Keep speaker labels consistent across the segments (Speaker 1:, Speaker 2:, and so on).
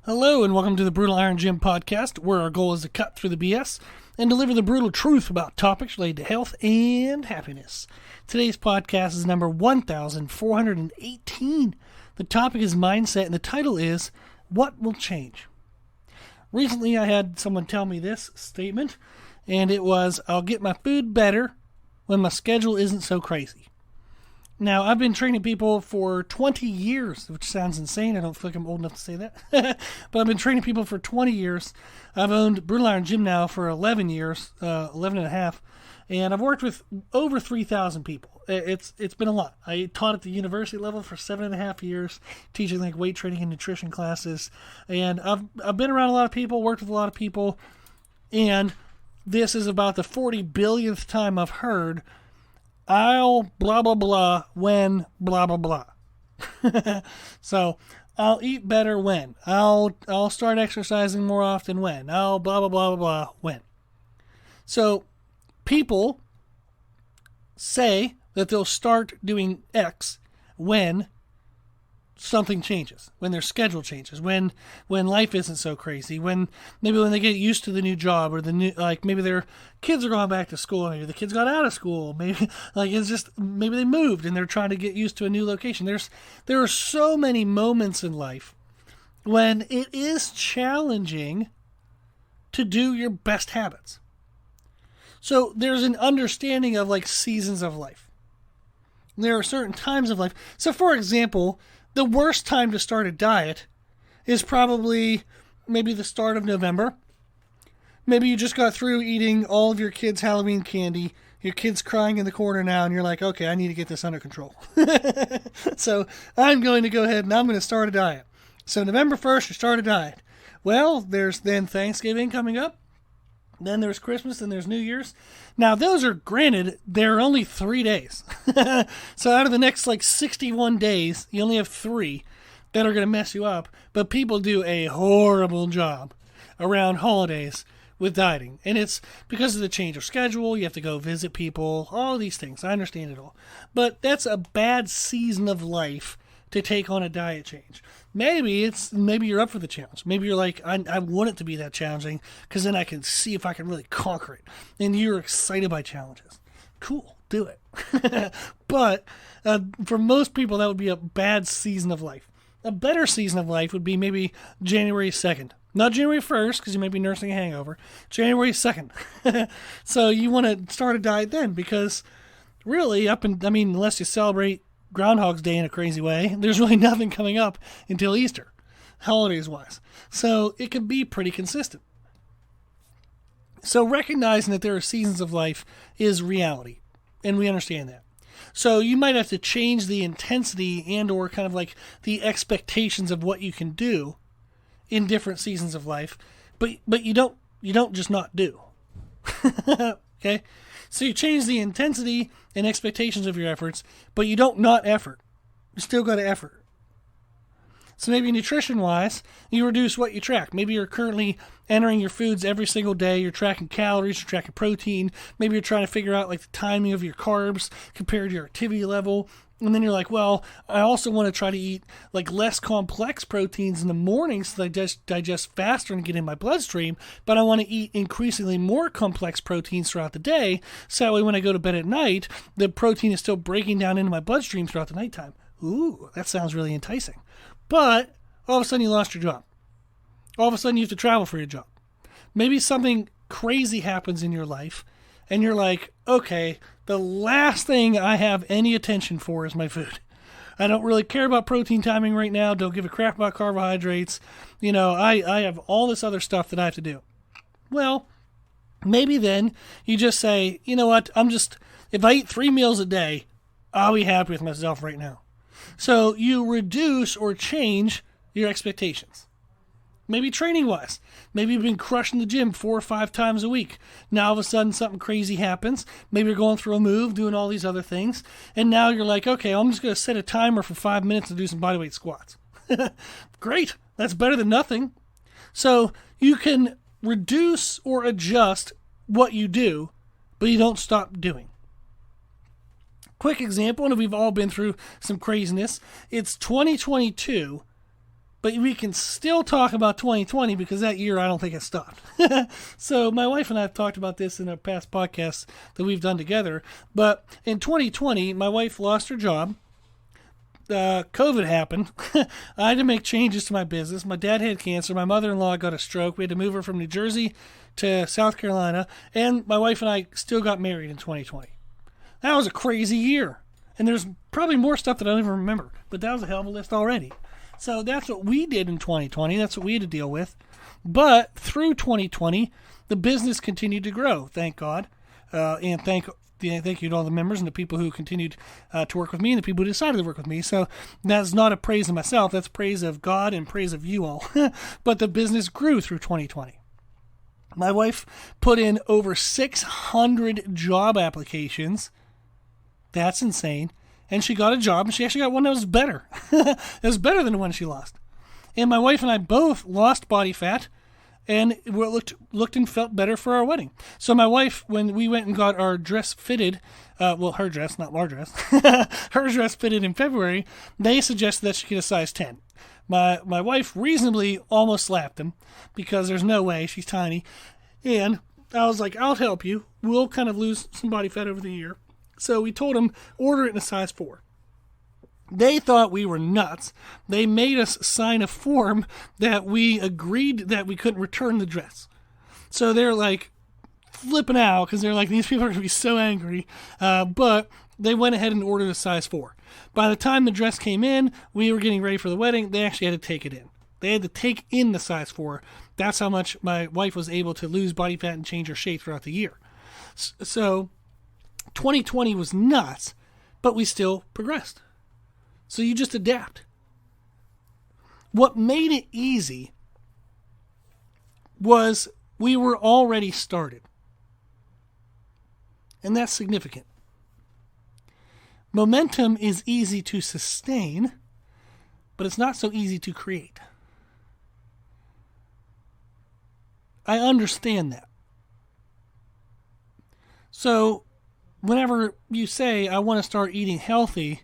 Speaker 1: Hello and welcome to the Brutal Iron Gym podcast, where our goal is to cut through the BS and deliver the brutal truth about topics related to health and happiness. Today's podcast is number 1418. The topic is mindset and the title is, What Will Change? Recently I had someone tell me this statement, and it was, I'll get my food better when my schedule isn't so crazy. Now, I've been training people for 20 years, which sounds insane. I don't feel like I'm old enough to say that. But I've been training people for 20 years. I've owned Brutal Iron Gym now for 11 years, 11 and a half. And I've worked with over 3,000 people. It's been a lot. I taught at the university level for 7.5 years, teaching like weight training and nutrition classes. And I've been around a lot of people, worked with a lot of people. And this is about the 40 billionth time I've heard, I'll blah, blah, blah, when blah, blah, blah. So I'll eat better when. I'll start exercising more often when. I'll blah, blah, blah, blah, blah, when. So people say that they'll start doing X when something changes, when their schedule changes, when life isn't so crazy, when they get used to the new job, or the new, like maybe their kids are going back to school, maybe the kids got out of school, maybe maybe they moved and they're trying to get used to a new location. There are so many moments in life when it is challenging to do your best habits. So there's an understanding of like seasons of life. There are certain times of life. So for example, the worst time to start a diet is probably maybe the start of November. Maybe you just got through eating all of your kids' Halloween candy. Your kid's crying in the corner now, and you're like, okay, I need to get this under control. So I'm going to go ahead and I'm going to start a diet. So November 1st, you start a diet. Well, there's then Thanksgiving coming up. Then there's Christmas, and there's New Year's. Now, those are, granted, they're only 3 days. So out of the next, 61 days, you only have 3 that are going to mess you up. But people do a horrible job around holidays with dieting. And it's because of the change of schedule. You have to go visit people, all these things. I understand it all. But that's a bad season of life to take on a diet change. Maybe you're up for the challenge. Maybe you're like, I want it to be that challenging because then I can see if I can really conquer it. And you're excited by challenges. Cool, do it. But for most people, that would be a bad season of life. A better season of life would be maybe January 2nd. Not January 1st, because you may be nursing a hangover. January 2nd. So you want to start a diet then, because really, unless you celebrate Groundhog's Day in a crazy way, there's really nothing coming up until Easter, holidays-wise. So it can be pretty consistent. So recognizing that there are seasons of life is reality, and we understand that. So you might have to change the intensity and or kind of like the expectations of what you can do in different seasons of life, but you don't just not do. Okay? So you change the intensity and expectations of your efforts, but you don't not effort. You still got to effort. So maybe nutrition-wise, you reduce what you track. Maybe you're currently entering your foods every single day. You're tracking calories, you're tracking protein. Maybe you're trying to figure out like the timing of your carbs compared to your activity level. And then you're like, well, I also want to try to eat like less complex proteins in the morning so that I just digest faster and get in my bloodstream. But I want to eat increasingly more complex proteins throughout the day. So that way when I go to bed at night, the protein is still breaking down into my bloodstream throughout the nighttime. Ooh, that sounds really enticing. But all of a sudden you lost your job. All of a sudden you have to travel for your job. Maybe something crazy happens in your life and you're like, okay, the last thing I have any attention for is my food. I don't really care about protein timing right now. Don't give a crap about carbohydrates. I have all this other stuff that I have to do. Well, maybe then you just say, you know what, if I eat 3 meals a day, I'll be happy with myself right now. So you reduce or change your expectations. Maybe training-wise. Maybe you've been crushing the gym 4 or 5 times a week. Now all of a sudden something crazy happens. Maybe you're going through a move, doing all these other things. And now you're like, okay, I'm just going to set a timer for 5 minutes to do some bodyweight squats. Great. That's better than nothing. So you can reduce or adjust what you do, but you don't stop doing. Quick example, and we've all been through some craziness. It's 2022. But we can still talk about 2020 because that year I don't think it stopped. So my wife and I have talked about this in our past podcasts that we've done together. But in 2020, my wife lost her job. COVID happened. I had to make changes to my business. My dad had cancer. My mother-in-law got a stroke. We had to move her from New Jersey to South Carolina. And my wife and I still got married in 2020. That was a crazy year. And there's probably more stuff that I don't even remember. But that was a hell of a list already. So that's what we did in 2020. That's what we had to deal with. But through 2020, the business continued to grow, thank God. And thank you to all the members and the people who continued to work with me and the people who decided to work with me. So that's not a praise of myself. That's praise of God and praise of you all. But the business grew through 2020. My wife put in over 600 job applications. That's insane. And she got a job, and she actually got one that was better. It was better than the one she lost. And my wife and I both lost body fat, and it looked and felt better for our wedding. So my wife, when we went and got our dress fitted, her dress, not our dress, her dress fitted in February, they suggested that she get a size 10. My wife reasonably almost slapped them because there's no way, she's tiny. And I was like, I'll help you. We'll kind of lose some body fat over the year. So we told them, order it in a size 4. They thought we were nuts. They made us sign a form that we agreed that we couldn't return the dress. So they're like flipping out because they're like, these people are going to be so angry. But they went ahead and ordered a size 4. By the time the dress came in, we were getting ready for the wedding. They actually had to take it in. They had to take in the size 4. That's how much my wife was able to lose body fat and change her shape throughout the year. So 2020 was nuts, but we still progressed. So you just adapt. What made it easy was we were already started. And that's significant. Momentum is easy to sustain, but it's not so easy to create. I understand that. So whenever you say, I want to start eating healthy,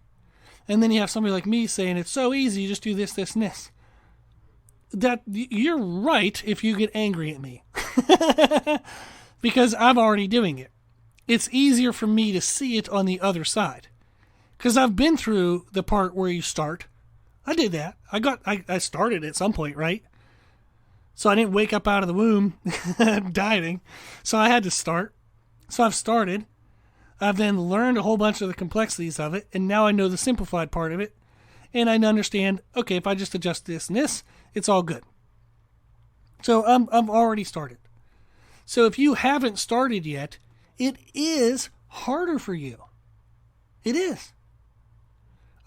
Speaker 1: and then you have somebody like me saying, it's so easy, you just do this, this, and this. That you're right if you get angry at me. Because I'm already doing it. It's easier for me to see it on the other side. Because I've been through the part where you start. I did that. I started at some point, right? So I didn't wake up out of the womb dieting. So I had to start. So I've started. I've then learned a whole bunch of the complexities of it, and now I know the simplified part of it, and I understand, okay, if I just adjust this and this, it's all good. So I'm already started. So if you haven't started yet, it is harder for you. It is.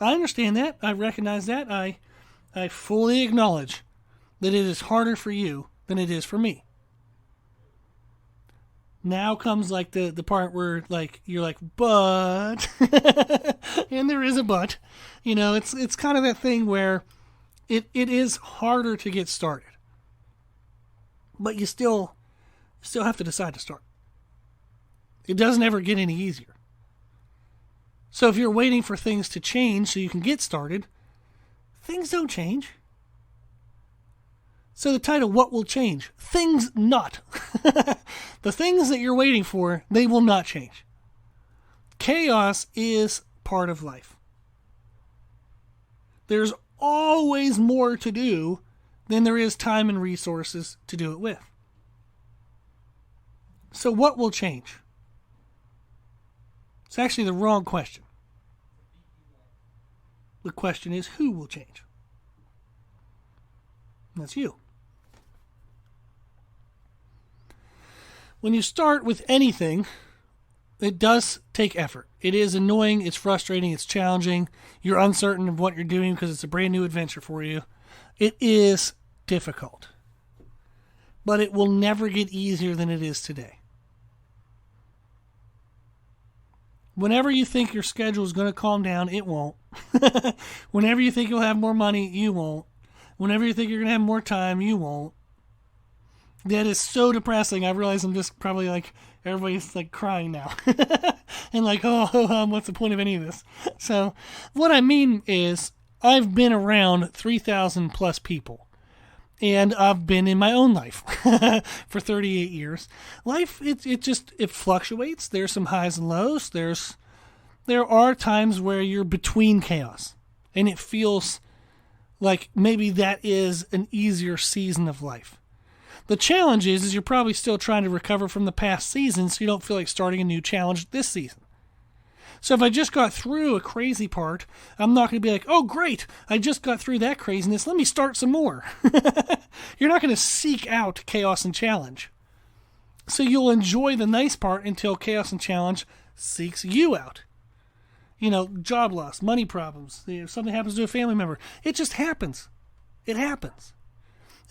Speaker 1: I understand that. I recognize that. I fully acknowledge that it is harder for you than it is for me. Now comes like the part where like you're like, but and there is a but. You know, it's kind of that thing where it is harder to get started. But you still have to decide to start. It doesn't ever get any easier. So if you're waiting for things to change so you can get started, things don't change. So the title, What Will Change? Things not. The things that you're waiting for, they will not change. Chaos is part of life. There's always more to do than there is time and resources to do it with. So what will change? It's actually the wrong question. The question is, who will change? And that's you. When you start with anything, it does take effort. It is annoying, it's frustrating, it's challenging. You're uncertain of what you're doing because it's a brand new adventure for you. It is difficult. But it will never get easier than it is today. Whenever you think your schedule is going to calm down, it won't. Whenever you think you'll have more money, you won't. Whenever you think you're going to have more time, you won't. That is so depressing. I realize I'm just probably like, everybody's like crying now. And like, oh, what's the point of any of this? So what I mean is, I've been around 3,000 plus people. And I've been in my own life for 38 years. Life, it fluctuates. There's some highs and lows. There are times where you're between chaos. And it feels like maybe that is an easier season of life. The challenge is you're probably still trying to recover from the past season, so you don't feel like starting a new challenge this season. So if I just got through a crazy part, I'm not going to be like, oh, great, I just got through that craziness. Let me start some more. You're not going to seek out chaos and challenge. So you'll enjoy the nice part until chaos and challenge seeks you out. Job loss, money problems, if something happens to a family member. It just happens. It happens.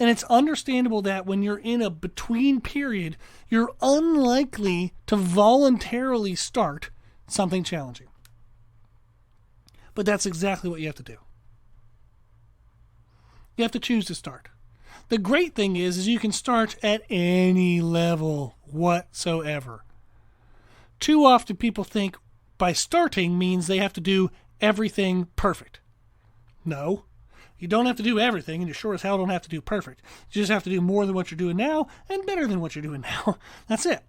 Speaker 1: And it's understandable that when you're in a between period, you're unlikely to voluntarily start something challenging. But that's exactly what you have to do. You have to choose to start. The great thing is you can start at any level whatsoever. Too often people think by starting means they have to do everything perfect. No, you don't have to do everything, and you sure as hell don't have to do perfect. You just have to do more than what you're doing now and better than what you're doing now. That's it.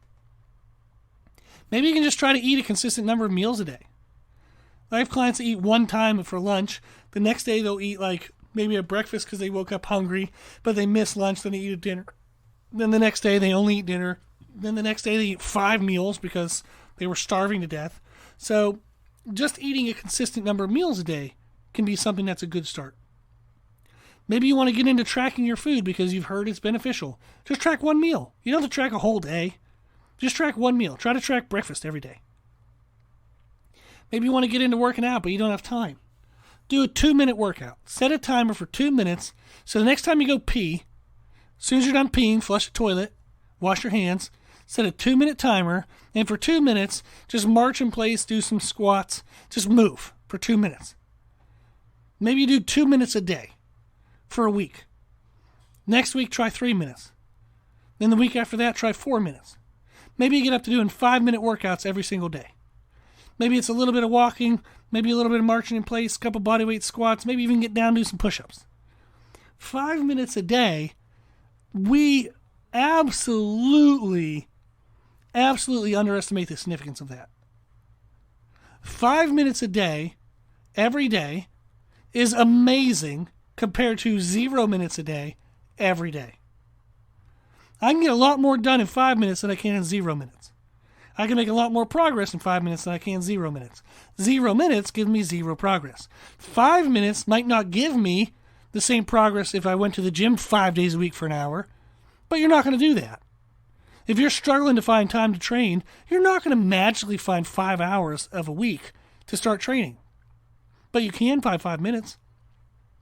Speaker 1: Maybe you can just try to eat a consistent number of meals a day. I have clients that eat one time for lunch. The next day they'll eat maybe a breakfast because they woke up hungry, but they miss lunch, then they eat a dinner. Then the next day they only eat dinner. Then the next day they eat 5 meals because they were starving to death. So just eating a consistent number of meals a day can be something that's a good start. Maybe you want to get into tracking your food because you've heard it's beneficial. Just track one meal. You don't have to track a whole day. Just track one meal. Try to track breakfast every day. Maybe you want to get into working out, but you don't have time. Do a 2-minute workout. Set a timer for 2 minutes, so the next time you go pee, as soon as you're done peeing, flush the toilet, wash your hands, set a 2-minute timer, and for 2 minutes, just march in place, do some squats, just move for 2 minutes. Maybe you do 2 minutes a day for a week. Next week, try 3 minutes. Then the week after that, try 4 minutes. Maybe you get up to doing 5-minute workouts every single day. Maybe it's a little bit of walking, maybe a little bit of marching in place, a couple bodyweight squats, maybe even get down and do some push-ups. 5 minutes a day, we absolutely underestimate the significance of that. 5 minutes a day, every day, is amazing compared to 0 minutes a day, every day. I can get a lot more done in 5 minutes than I can in 0 minutes. I can make a lot more progress in 5 minutes than I can in 0 minutes. 0 minutes give me 0 progress. 5 minutes might not give me the same progress if I went to the gym 5 days a week for an hour, but you're not going to do that. If you're struggling to find time to train, you're not going to magically find 5 hours of a week to start training. But you can find 5 minutes.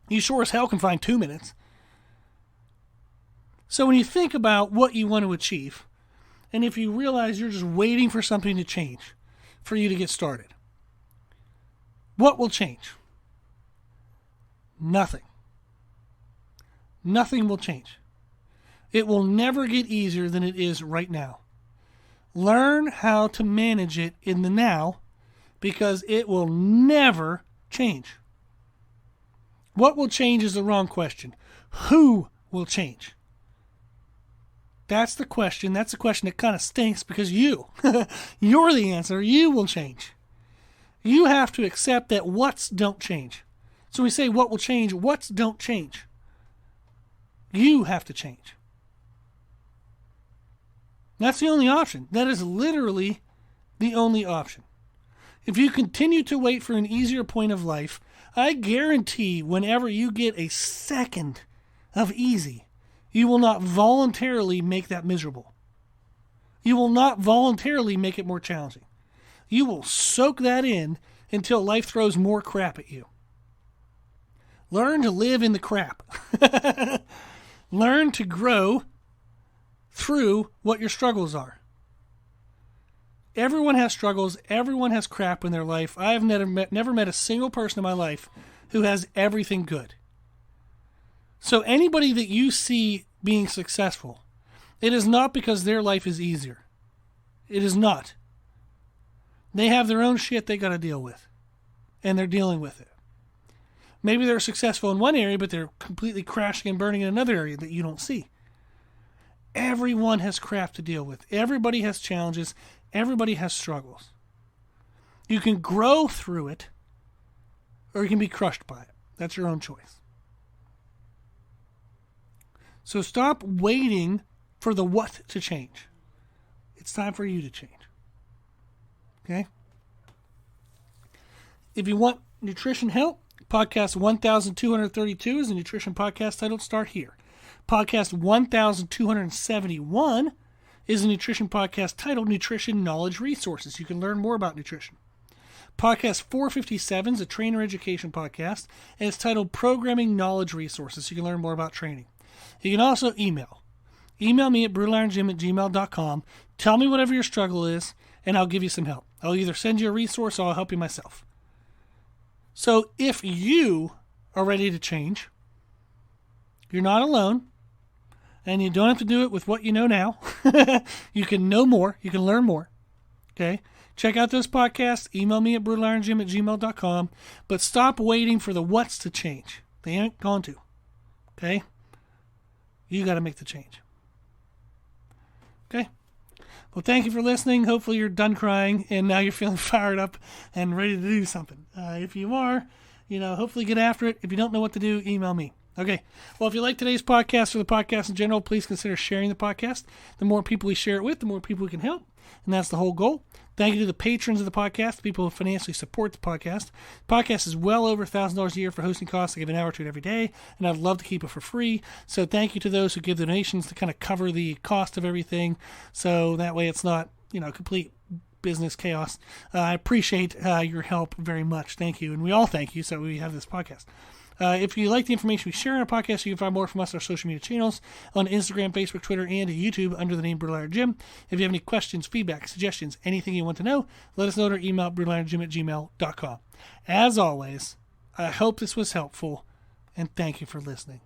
Speaker 1: You sure as hell can find 2 minutes. So when you think about what you want to achieve, and if you realize you're just waiting for something to change for you to get started, what will change? Nothing. Nothing will change. It will never get easier than it is right now. Learn how to manage it in the now because it will never change. What will change is the wrong question. Who will change? That's the question. That's the question that kind of stinks because you're the answer. You will change. You have to accept that what's don't change. So we say what will change, what's don't change. You have to change. That's the only option. That is literally the only option. If you continue to wait for an easier point of life, I guarantee whenever you get a second of easy, you will not voluntarily make that miserable. You will not voluntarily make it more challenging. You will soak that in until life throws more crap at you. Learn to live in the crap. Learn to grow through what your struggles are. Everyone has struggles. Everyone has crap in their life. I have never met a single person in my life who has everything good. So anybody that you see being successful, it is not because their life is easier. It is not. They have their own shit they got to deal with, and they're dealing with it. Maybe they're successful in one area, but they're completely crashing and burning in another area that you don't see. Everyone has crap to deal with. Everybody has challenges. Everybody has struggles. You can grow through it, or you can be crushed by it. That's your own choice. So stop waiting for the what to change. It's time for you to change. Okay? If you want nutrition help, podcast 1232 is a nutrition podcast titled Start Here. Podcast 1271 is a nutrition podcast titled Nutrition Knowledge Resources. You can learn more about nutrition. Podcast 457 is a trainer education podcast, and it's titled Programming Knowledge Resources. You can learn more about training. You can also email. Email me at brutalirongym@gmail.com. Tell me whatever your struggle is, and I'll give you some help. I'll either send you a resource or I'll help you myself. So if you are ready to change, you're not alone, and you don't have to do it with what you know now. You can know more. You can learn more. Okay? Check out those podcasts. Email me at brutalirongym@gmail.com. But stop waiting for the what's to change. They ain't going to. Okay? You got to make the change. Okay? Well, thank you for listening. Hopefully you're done crying and now you're feeling fired up and ready to do something. If you are, hopefully get after it. If you don't know what to do, email me. Okay. Well, if you like today's podcast or the podcast in general, please consider sharing the podcast. The more people we share it with, the more people we can help. And that's the whole goal. Thank you to the patrons of the podcast, the people who financially support the podcast. The podcast is well over $1,000 a year for hosting costs. I give an hour to it every day, and I'd love to keep it for free. So thank you to those who give donations to kind of cover the cost of everything. So that way it's not, complete business chaos. I appreciate your help very much. Thank you. And we all thank you. So we have this podcast. If you like the information we share on our podcast, you can find more from us on our social media channels on Instagram, Facebook, Twitter, and YouTube under the name Brutal Iron Gym. If you have any questions, feedback, suggestions, anything you want to know, let us know at our email, brutalirongym@gmail.com. As always, I hope this was helpful, and thank you for listening.